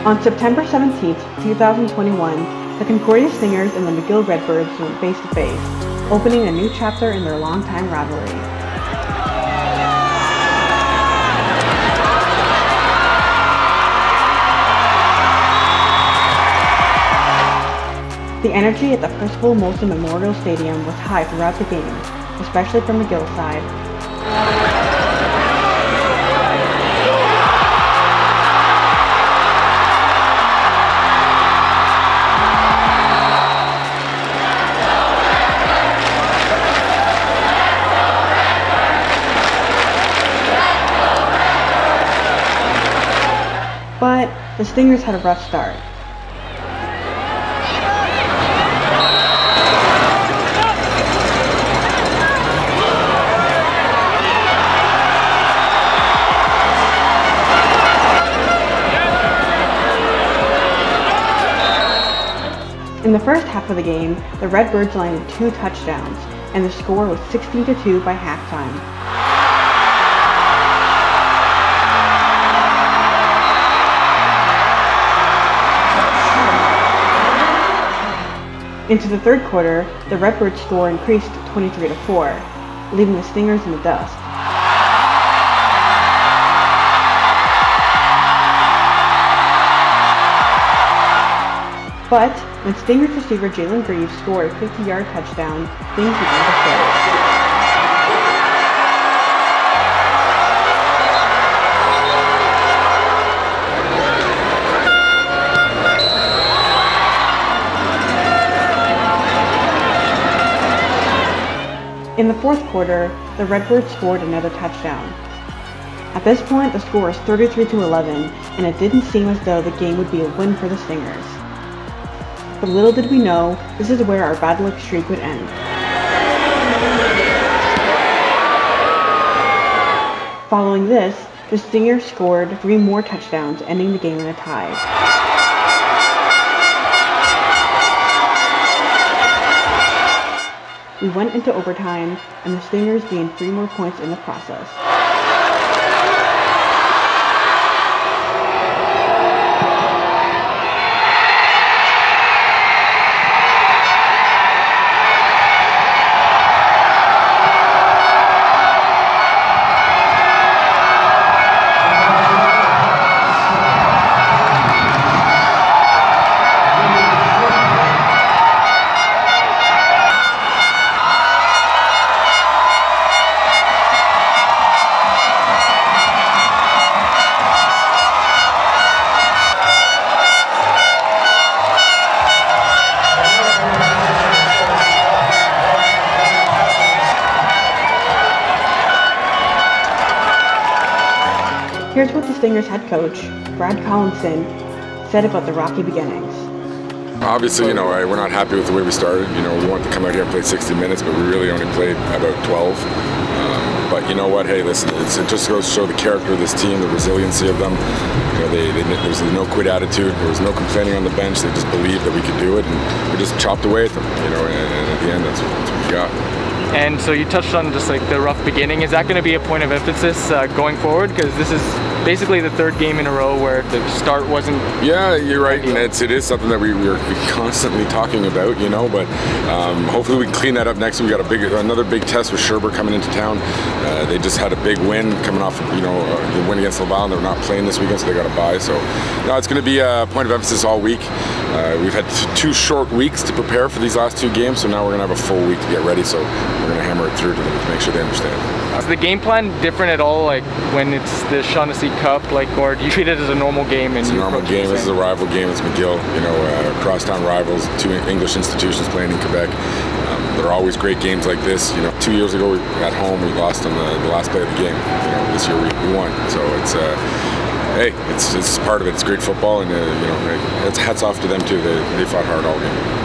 On September 17, 2021, the Concordia Stingers and the McGill Redbirds went face-to-face, opening a new chapter in their longtime rivalry. The energy at the Percival Molson Memorial Stadium was high throughout the game, especially from McGill's side. But the Stingers had a rough start. In the first half of the game, the Redbirds landed 2 touchdowns, and the score was 16-2 by halftime. Into the third quarter, the Redbirds' score increased to 23-4, leaving the Stingers in the dust. But when Stingers receiver Jalen Greaves scored a 50-yard touchdown, things began to shift. In the fourth quarter, the Redbirds scored another touchdown. At this point, the score was 33-11, and it didn't seem as though the game would be a win for the Stingers. But little did we know, this is where our bad luck streak would end. Following this, the Stingers scored 3 more touchdowns, ending the game in a tie. We went into overtime, and the Stingers gained 3 more points in the process. Here's what the Stingers head coach, Brad Collinson, said about the rocky beginnings. Obviously, we're not happy with the way we started. We wanted to come out here and play 60 minutes, but we really only played about 12. But you know what? Hey, listen, it just goes to show the character of this team, the resiliency of them. There's no quit attitude. There was no complaining on the bench. They just believed that we could do it, and we just chopped away at them. And at the end, that's what we got. And so you touched on just like the rough beginning. Is that going to be a point of emphasis going forward? Because this is basically the 3rd game in a row where the start wasn't. Yeah, you're right, and it is something that we're constantly talking about, But hopefully we can clean that up next week. We got another big test with Sherber coming into town. They just had a big win coming off, the win against Laval, and they're not playing this weekend, so they got a bye. So no, it's going to be a point of emphasis all week. We've had 2 short weeks to prepare for these last 2 games, so now we're going to have a full week to get ready. So we're going to hammer it through to them to make sure they understand. Is the game plan different at all, like when it's the Shaughnessy Cup, or do you treat it as a normal game? It's a normal game. This is a rival game. It's McGill, crosstown rivals, 2 English institutions playing in Quebec. There are always great games like this. 2 years ago at home we lost on the last play of the game. This year we won. So it's it's part of it. It's great football, and it's hats off to them too. They fought hard all game.